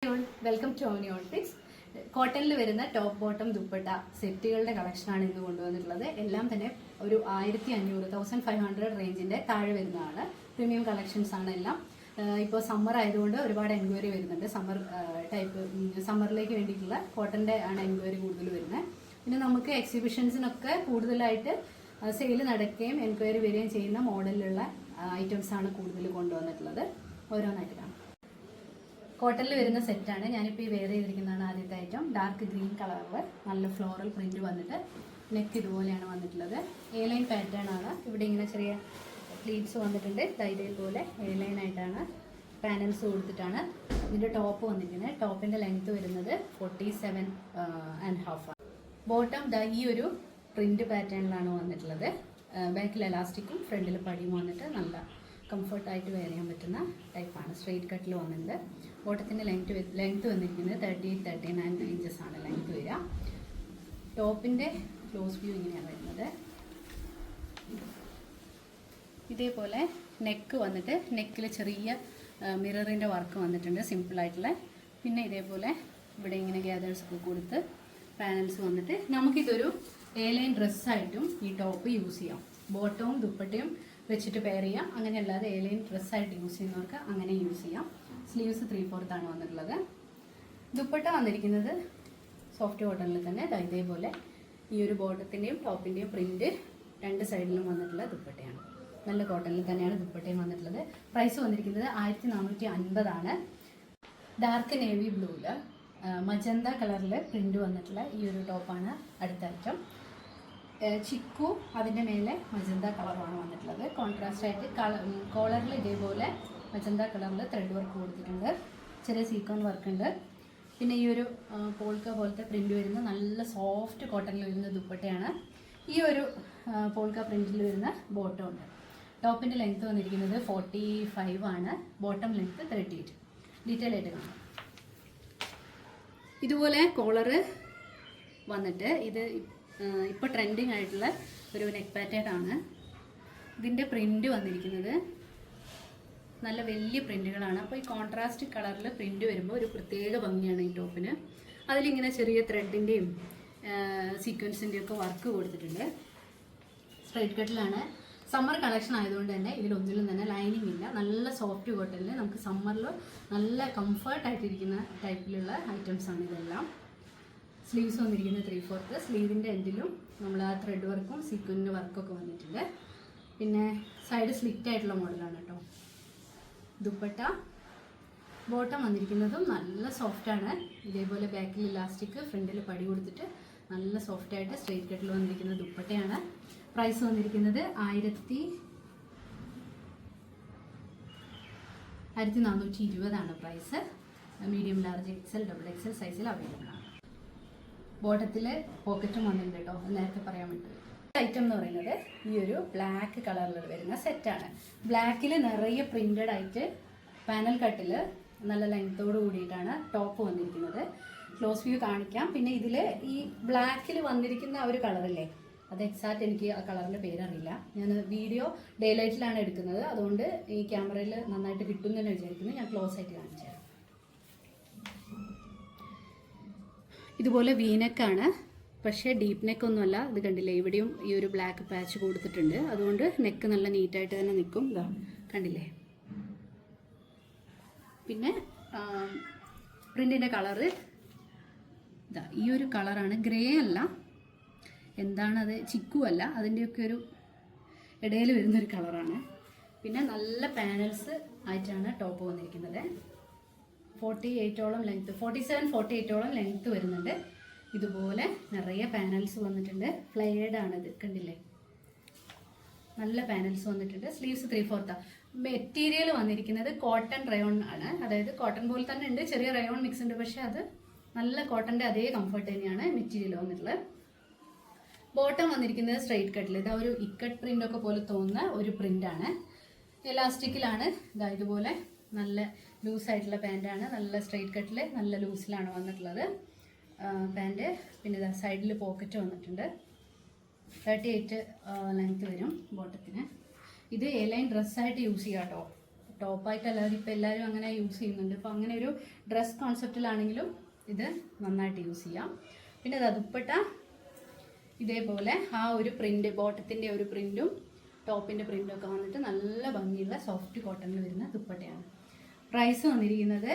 Welcome to ഓണിയോൺ pics. കോട്ടണിൽ വരുന്ന top bottom dupatta സെറ്റുകളുടെ കളക്ഷനാണ് ഇന്ന് കൊണ്ടുവന്നിട്ടുള്ളത്. എല്ലാം തന്നെ ഒരു 1500 റേഞ്ചിന്റെ താഴെ വരുന്നതാണ്. പ്രീമിയം കളക്ഷൻസ് ആണ് എല്ലാം. ഇപ്പോൾ സമ്മർ ആയതുകൊണ്ട് ഒരുപാട് എൻക്വയറി വരുന്നുണ്ട്. സമ്മറിലേക്ക് വേണ്ടിയിട്ടുള്ള കോട്ടന്റെ ആണ് എൻക്വയറി കൂടുതൽ വരുന്നത്. പിന്നെ നമുക്ക് എക്സിബിഷൻസിനൊക്കെ കൂടുതലായിട്ട് സെയിൽ നടക്കുകയും എൻക്വയറി വരികയും ചെയ്യുന്ന മോഡലിലുള്ള ഐറ്റംസ് ആണ് കൂടുതൽ കൊണ്ടുവന്നിട്ടുള്ളത്. ഓരോന്നായിട്ട് കാണാം. കോട്ടണിൽ വരുന്ന സെറ്റാണ്. ഞാനിപ്പോൾ ഈ വെയർ ചെയ്തിരിക്കുന്നതാണ് ആദ്യത്തെ ഐറ്റം. ഡാർക്ക് ഗ്രീൻ കളറിൽ നല്ല ഫ്ലോറൽ പ്രിന്റ് വന്നിട്ട് നെക്ക് ഇതുപോലെയാണ് വന്നിട്ടുള്ളത്. എ ലൈൻ പാറ്റേൺ ആണ്. ഇവിടെ ഇങ്ങനെ ചെറിയ പ്ലീറ്റ്സ് വന്നിട്ടുണ്ട്. ഇതേപോലെ എ ലൈൻ ആയിട്ടാണ് പാനൽസ് കൊടുത്തിട്ടാണ് ഇതിൻ്റെ ടോപ്പ് വന്നിരിക്കുന്നത്. ടോപ്പിൻ്റെ ലെങ്ത് വരുന്നത് 47.5 ആണ്. ബോട്ടം ഈ ഒരു പ്രിന്റ് പാറ്റേണിലാണ് വന്നിട്ടുള്ളത്. ബാക്കിൽ എലാസ്റ്റിക്കും ഫ്രണ്ടിൽ പടിയും വന്നിട്ട് നല്ല കംഫർട്ടായിട്ട് വെയർ ചെയ്യാൻ പറ്റുന്ന ടൈപ്പാണ്. സ്ട്രെയിറ്റ് കട്ടിൽ വന്നിട്ടുണ്ട്. ബോട്ടത്തിൻ്റെ ലെങ്ത് വന്നിരിക്കുന്നത് 38-39 ഇഞ്ചസ് ആണ് ലെങ്ത് വരിക. ടോപ്പിൻ്റെ ക്ലോസ് വ്യൂ ഇങ്ങനെയാണ് വരുന്നത്. ഇതേപോലെ നെക്ക് വന്നിട്ട് നെക്കിൽ ചെറിയ മിററിൻ്റെ വർക്ക് വന്നിട്ടുണ്ട്, സിമ്പിളായിട്ടുള്ള. പിന്നെ ഇതേപോലെ ഇവിടെ ഇങ്ങനെ ഗ്യാദേഴ്സ് ഒക്കെ കൊടുത്ത് പാനൽസ് വന്നിട്ട് നമുക്കിതൊരു എ ലൈൻ ഡ്രസ്സായിട്ടും ഈ ടോപ്പ് യൂസ് ചെയ്യാം. ബോട്ടവും ദുപ്പട്ടയും വെച്ചിട്ട് പെയർ ചെയ്യാം. അങ്ങനെ അല്ലാതെ എ ലൈൻ ഡ്രസ്സായിട്ട് യൂസ് ചെയ്യുന്നവർക്ക് അങ്ങനെ യൂസ് ചെയ്യാം. സ്ലീവ്സ് 3/4 ആണ് വന്നിട്ടുള്ളത്. ദുപ്പട്ട വന്നിരിക്കുന്നത് സോഫ്റ്റ് കോട്ടണിൽ തന്നെ ഇതേപോലെ ഈ ഒരു ബോട്ടത്തിൻ്റെയും ടോപ്പിൻ്റെയും പ്രിന്റ് രണ്ട് സൈഡിലും വന്നിട്ടുള്ള ദുപ്പട്ടയാണ്. നല്ല കോട്ടണിൽ തന്നെയാണ് ദുപ്പട്ടയും വന്നിട്ടുള്ളത്. പ്രൈസ് വന്നിരിക്കുന്നത് 1450 ആണ്. ഡാർക്ക് നേവി ബ്ലൂവിൽ മജന്ത കളറിൽ പ്രിന്റ് വന്നിട്ടുള്ള ഈ ഒരു ടോപ്പാണ് അടുത്ത ഐറ്റം. ചിക്കു അതിൻ്റെ മേലെ മജന്ത കളറുമാണ് വന്നിട്ടുള്ളത്. കോൺട്രാസ്റ്റ് ആയിട്ട് കോളറിൽ ഇതേപോലെ മജന്ത കളറിൽ ത്രെഡ് വർക്ക് കൊടുത്തിട്ടുണ്ട്. ചെറിയ സീക്വൻ വർക്ക് ഉണ്ട്. പിന്നെ ഈ ഒരു പോൾക്ക പോലത്തെ പ്രിന്റ് വരുന്ന നല്ല സോഫ്റ്റ് കോട്ടണിൽ വരുന്ന ദുപ്പട്ടയാണ്. ഈ ഒരു പോൾക്ക പ്രിന്റിൽ വരുന്ന ബോട്ടം ഉണ്ട്. ടോപ്പിൻ്റെ ലെങ്ത് വന്നിരിക്കുന്നത് 45 ആണ്. Bottom length 38. ഡീറ്റെയിൽ ആയിട്ട് കാണാം. ഇതുപോലെ കോളറ് വന്നിട്ട് ഇത് ഇപ്പോൾ ട്രെൻഡിങ് ആയിട്ടുള്ള ഒരു നെക്ക് പാറ്റേൺ ആണ്. ഇതിൻ്റെ പ്രിന്റ് വന്നിരിക്കുന്നത് നല്ല വലിയ പ്രിന്റുകളാണ്. അപ്പോൾ ഈ കോൺട്രാസ്റ്റ് കളറിൽ പ്രിന്റ് വരുമ്പോൾ ഒരു പ്രത്യേക ഭംഗിയാണ് ഈ ടോപ്പിന്. അതിലിങ്ങനെ ചെറിയ ത്രെഡിൻ്റെയും സീക്വൻസിൻ്റെയും ഒക്കെ വർക്ക് കൊടുത്തിട്ടുണ്ട്. സ്ട്രൈറ്റ് കട്ടിലാണ്. സമ്മർ കളക്ഷൻ ആയതുകൊണ്ട് തന്നെ ഇതിലൊന്നിലും തന്നെ ലൈനിങ് ഇല്ല. നല്ല സോഫ്റ്റ് കോട്ടണിൽ നമുക്ക് സമ്മറിൽ നല്ല കംഫർട്ടായിട്ടിരിക്കുന്ന ടൈപ്പിലുള്ള ഐറ്റംസാണ് ഇതെല്ലാം. സ്ലീവ്സ് വന്നിരിക്കുന്നത് 3/4. സ്ലീവിൻ്റെ എൻഡിലും നമ്മൾ ആ ത്രെഡ് വർക്കും സീക്വൻറ്റിൻ്റെ വർക്കൊക്കെ വന്നിട്ടുണ്ട്. പിന്നെ സൈഡ് സ്ലിറ്റ് ആയിട്ടുള്ള മോഡലാണ് കേട്ടോ. ദുപ്പട്ട ബോട്ടം വന്നിരിക്കുന്നതും നല്ല സോഫ്റ്റാണ്. ഇതേപോലെ ബാക്കിൽ ഇലാസ്റ്റിക് ഫ്രണ്ടിൽ പടി കൊടുത്തിട്ട് നല്ല സോഫ്റ്റായിട്ട് സ്ട്രെയിറ്റ് കട്ടിൽ വന്നിരിക്കുന്ന ദുപ്പട്ടയാണ്. പ്രൈസ് വന്നിരിക്കുന്നത് 1420 ആണ് price. Medium, large, XL, XXL സൈസിൽ അവൈലബിൾ ആണ്. ബോട്ടത്തിൽ പോക്കറ്റും വന്നിട്ടുണ്ട് കേട്ടോ. നേരത്തെ പറയാൻ പറ്റും. ഐറ്റം എന്ന് പറയുന്നത് ഈ ഒരു ബ്ലാക്ക് കളറിൽ വരുന്ന സെറ്റാണ്. ബ്ലാക്കിൽ നിറയെ പ്രിന്റഡ് ആയിട്ട് പാനൽ കട്ടിൽ നല്ല ലെങ്ത്തോട് കൂടിയിട്ടാണ് ടോപ്പ് വന്നിരിക്കുന്നത്. ക്ലോസ് വ്യൂ കാണിക്കാം. പിന്നെ ഇതിൽ ഈ ബ്ലാക്കിൽ വന്നിരിക്കുന്ന ആ ഒരു കളറില്ലേ, അത് എക്സാക്റ്റ് എനിക്ക് ആ കളറിൻ്റെ പേരറിയില്ല. ഞാൻ വീഡിയോ ഡേ ലൈറ്റിലാണ് എടുക്കുന്നത്, അതുകൊണ്ട് ഈ ക്യാമറയിൽ നന്നായിട്ട് കിട്ടുമെന്ന് വിചാരിക്കുന്നു. ഞാൻ ക്ലോസ് ആയിട്ട് കാണിച്ചു തരാം. ഇതുപോലെ വീനെക്കാണ്, പക്ഷേ ഡീപ്പ് നെക്കൊന്നുമല്ല. ഇത് കണ്ടില്ലേ, ഇവിടെയും ഈ ഒരു ബ്ലാക്ക് പാച്ച് കൊടുത്തിട്ടുണ്ട്. അതുകൊണ്ട് നെക്ക് നല്ല നീറ്റായിട്ട് തന്നെ നിൽക്കും. ഇതാ കണ്ടില്ലേ. പിന്നെ പ്രിൻറ്റിൻ്റെ കളറ് ഇതാ ഈ ഒരു കളറാണ്. ഗ്രേ അല്ല, എന്താണത്, ചിക്കു അല്ല, അതിൻ്റെയൊക്കെ ഒരു ഇടയിൽ വരുന്നൊരു കളറാണ്. പിന്നെ നല്ല പാനൽസ് ആയിട്ടാണ് ടോപ്പ് വന്നിരിക്കുന്നത്. 48ഓളം ലെങ്ത്ത്, 47-48ഓളം ലെങ്ത്ത് വരുന്നുണ്ട്. ഇതുപോലെ നിറയെ പാനൽസ് വന്നിട്ടുണ്ട്. ഫ്ലെയർഡ് ആണിത്, കണ്ടില്ലേ, നല്ല പാനൽസ് വന്നിട്ടുണ്ട്. സ്ലീവ്സ് 3/4. മെറ്റീരിയൽ വന്നിരിക്കുന്നത് കോട്ടൺ റയോൺ ആണ്. അതായത് കോട്ടൺ പോലെ തന്നെ ഉണ്ട്, ചെറിയ റയോൺ മിക്സ് ഉണ്ട്, പക്ഷെ അത് നല്ല കോട്ടൻ്റെ അതേ കംഫർട്ട് തന്നെയാണ് മെറ്റീരിയൽ വന്നിട്ടുള്ളത്. ബോട്ടം വന്നിരിക്കുന്നത് സ്ട്രെയിറ്റ് കട്ടിൽ. ഇതാ ഒരു ഇക്കട്ട് പ്രിന്റ് ഒക്കെ പോലെ തോന്നുന്ന ഒരു പ്രിന്റാണ്. എലാസ്റ്റിക്കിലാണ്. ഇതാ ഇതുപോലെ നല്ല ലൂസായിട്ടുള്ള പാൻറ്റാണ്. നല്ല സ്ട്രെയിറ്റ് കട്ടിൽ നല്ല ലൂസിലാണ് വന്നിട്ടുള്ളത് പാൻറ്റ്. പിന്നെ ഇതാ സൈഡിൽ പോക്കറ്റ് വന്നിട്ടുണ്ട്. 38 ലെങ്ത്ത് വരും ബോട്ടത്തിന്. ഇത് എ ലൈൻ ഡ്രസ്സായിട്ട് യൂസ് ചെയ്യാം കേട്ടോ. ടോപ്പായിട്ട് അല്ലാതെ ഇപ്പോൾ എല്ലാവരും അങ്ങനെ യൂസ് ചെയ്യുന്നുണ്ട്. അപ്പോൾ അങ്ങനെ ഒരു ഡ്രസ് കോൺസെപ്റ്റിലാണെങ്കിലും ഇത് നന്നായിട്ട് യൂസ് ചെയ്യാം. പിന്നെ അത് ദുപ്പട്ട ഇതേപോലെ ആ ഒരു പ്രിൻ്റ്, ബോട്ടത്തിൻ്റെ ഒരു പ്രിൻറ്റും ടോപ്പിൻ്റെ പ്രിൻ്റും ഒക്കെ വന്നിട്ട് നല്ല ഭംഗിയുള്ള സോഫ്റ്റ് കോട്ടണിൽ വരുന്ന ദുപ്പട്ടയാണ്. പ്രൈസ് വന്നിരിക്കുന്നത്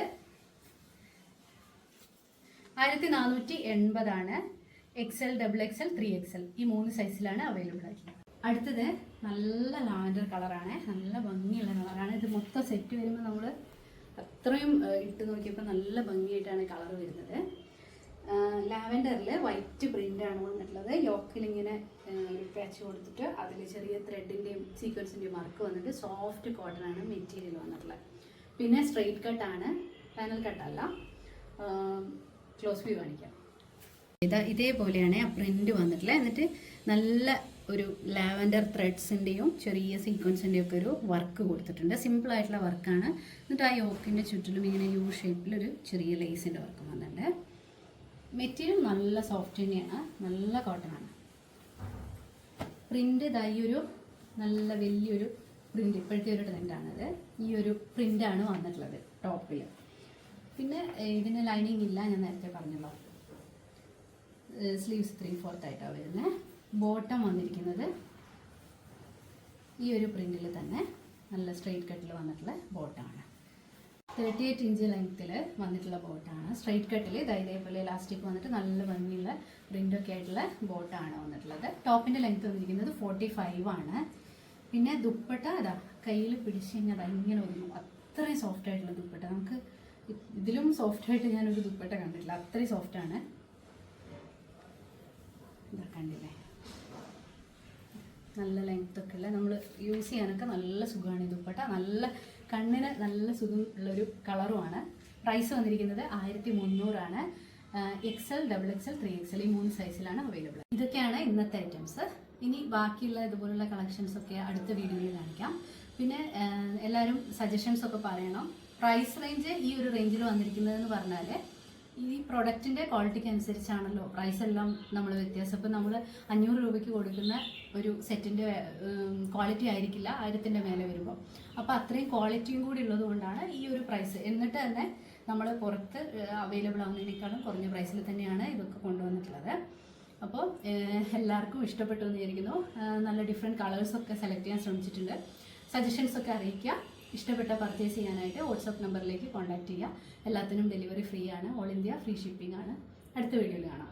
1480 ആണ്. XL, XXL, 3XL ഈ 3 സൈസിലാണ് അവൈലബിൾ ആയിട്ടുള്ളത്. അടുത്തത് നല്ല ലാവൻഡർ കളറാണ്, നല്ല ഭംഗിയുള്ള കളറാണ്. ഇത് മൊത്തം സെറ്റ് വരുമ്പോൾ നമ്മൾ അത്രയും ഇട്ട് നോക്കിയപ്പോൾ നല്ല ഭംഗിയായിട്ടാണ് കളർ വരുന്നത്. ലാവൻഡറിൽ വൈറ്റ് പ്രിൻ്റാണ് വന്നിട്ടുള്ളത്. യോക്കിൽ ഇങ്ങനെ ഒരു പാച്ച് കൊടുത്തിട്ട് അതിൽ ചെറിയ ത്രെഡിൻ്റെയും സീക്വൻസിൻ്റെയും വർക്ക് വന്നിട്ട് സോഫ്റ്റ് കോട്ടനാണ് മെറ്റീരിയൽ വന്നിട്ടുള്ളത്. പിന്നെ സ്ട്രെയിറ്റ് കട്ടാണ്, പാനൽ കട്ടല്ല. ക്ലോസ് വ്യൂ കാണിക്കാം. ഇതേപോലെയാണ് ആ പ്രിൻ്റ് വന്നിട്ടുള്ളത്. എന്നിട്ട് നല്ല ഒരു ലാവൻഡർ ത്രെഡ്സിൻ്റെയും ചെറിയ സീക്വൻസിൻ്റെയും ഒക്കെ ഒരു വർക്ക് കൊടുത്തിട്ടുണ്ട്. സിമ്പിളായിട്ടുള്ള വർക്കാണ്. എന്നിട്ട് ആ യോക്കിൻ്റെ ചുറ്റിലും ഇങ്ങനെ യു ഷേപ്പിലൊരു ചെറിയ ലേസിൻ്റെ വർക്ക് വന്നിട്ടുണ്ട്. മെറ്റീരിയൽ നല്ല സോഫ്റ്റ് തന്നെയാണ്, നല്ല കോട്ടനാണ്. പ്രിൻ്റ് ഈ ഒരു നല്ല വലിയൊരു പ്രിൻ്റ്, ഇപ്പോഴത്തെ ഒരു ട്രെൻഡാണത്. ഈ ഒരു പ്രിൻ്റാണ് വന്നിട്ടുള്ളത് ടോപ്പിൽ. പിന്നെ ഇതിന് ലൈനിങ് ഇല്ല, ഞാൻ നേരത്തെ പറഞ്ഞല്ലോ. സ്ലീവ്സ് 3/4 ആയിട്ടാണ് വരുന്നത്. ബോട്ടം വന്നിരിക്കുന്നത് ഈ ഒരു പ്രിൻറ്റിൽ തന്നെ നല്ല സ്ട്രെയിറ്റ് കട്ടിൽ വന്നിട്ടുള്ള ബോട്ടമാണ്. 38 ഇഞ്ച് ലെങ്ത്തിൽ വന്നിട്ടുള്ള ബോട്ടാണ്. സ്ട്രെയിറ്റ് കട്ടിൽ ഇതേപോലെ ഇലാസ്റ്റിക് വന്നിട്ട് നല്ല ഭംഗിയുള്ള പ്രിൻ്റൊക്കെ ആയിട്ടുള്ള ബോട്ടാണ് വന്നിട്ടുള്ളത്. ടോപ്പിൻ്റെ ലെങ്ത്ത് വന്നിരിക്കുന്നത് 45 ആണ്. പിന്നെ ദുപ്പട്ട കയ്യിൽ പിടിച്ച് കഴിഞ്ഞാൽ ഇങ്ങനെ ഒതുങ്ങും, അത്രയും സോഫ്റ്റ് ആയിട്ടുള്ള ദുപ്പട്ട. നമുക്ക് ഇതിലും സോഫ്റ്റായിട്ട് ഞാനൊരു ദുപ്പട്ട കണ്ടിട്ടില്ല, അത്രയും സോഫ്റ്റാണ്. കണ്ടില്ലേ, നല്ല ലെങ്ത്തൊക്കെ ഉള്ള, നമ്മൾ യൂസ് ചെയ്യാനൊക്കെ നല്ല സുഖമാണ് ഈ ദുപ്പട്ട. നല്ല കണ്ണിന് നല്ല സുഖം ഉള്ളൊരു കളറുമാണ്. പ്രൈസ് വന്നിരിക്കുന്നത് 1300 ആണ്. XL, XXL, 3XL ഈ 3 സൈസിലാണ് അവൈലബിൾ. ഇതൊക്കെയാണ് ഇന്നത്തെ ഐറ്റംസ്. ഇനി ബാക്കിയുള്ള ഇതുപോലുള്ള കളക്ഷൻസ് ഒക്കെ അടുത്ത വീഡിയോയിൽ കാണിക്കാം. പിന്നെ എല്ലാവരും സജഷൻസ് ഒക്കെ പറയണം. പ്രൈസ് റേഞ്ച് ഈ ഒരു റേഞ്ചിൽ വന്നിരിക്കുന്നതെന്ന് പറഞ്ഞാൽ ഈ പ്രൊഡക്റ്റിൻ്റെ ക്വാളിറ്റിക്ക് അനുസരിച്ചാണല്ലോ പ്രൈസ് എല്ലാം നമ്മൾ വ്യത്യാസം. ഇപ്പം നമ്മൾ 500 രൂപയ്ക്ക് കൊടുക്കുന്ന ഒരു സെറ്റിൻ്റെ ക്വാളിറ്റി ആയിരിക്കില്ല 1000-ൻ്റെ മേലെ വരുമ്പോൾ. അപ്പോൾ അത്രയും ക്വാളിറ്റിയും കൂടി ഉള്ളത് കൊണ്ടാണ് ഈ ഒരു പ്രൈസ്. എന്നിട്ട് തന്നെ നമ്മൾ പുറത്ത് അവൈലബിൾ ആവുന്നതിനേക്കാളും കുറഞ്ഞ പ്രൈസിൽ തന്നെയാണ് ഇതൊക്കെ കൊണ്ടുവന്നിട്ടുള്ളത്. അപ്പോൾ എല്ലാവർക്കും ഇഷ്ടപ്പെട്ടു എന്ന് വിചാരിക്കുന്നു. നല്ല ഡിഫറെൻറ്റ് കളേഴ്സൊക്കെ സെലക്ട് ചെയ്യാൻ ശ്രമിച്ചിട്ടുണ്ട്. സജഷൻസൊക്കെ അറിയിക്കുക. ഇഷ്ടപ്പെട്ട പർച്ചേസ് ചെയ്യാനായിട്ട് വാട്സപ്പ് നമ്പറിലേക്ക് കോൺടാക്റ്റ് ചെയ്യുക. എല്ലാത്തിനും ഡെലിവറി ഫ്രീ ആണ്. ഓൾ ഇന്ത്യ ഫ്രീ ഷിപ്പിംഗ് ആണ്. അടുത്ത വീഡിയോയിൽ കാണാം.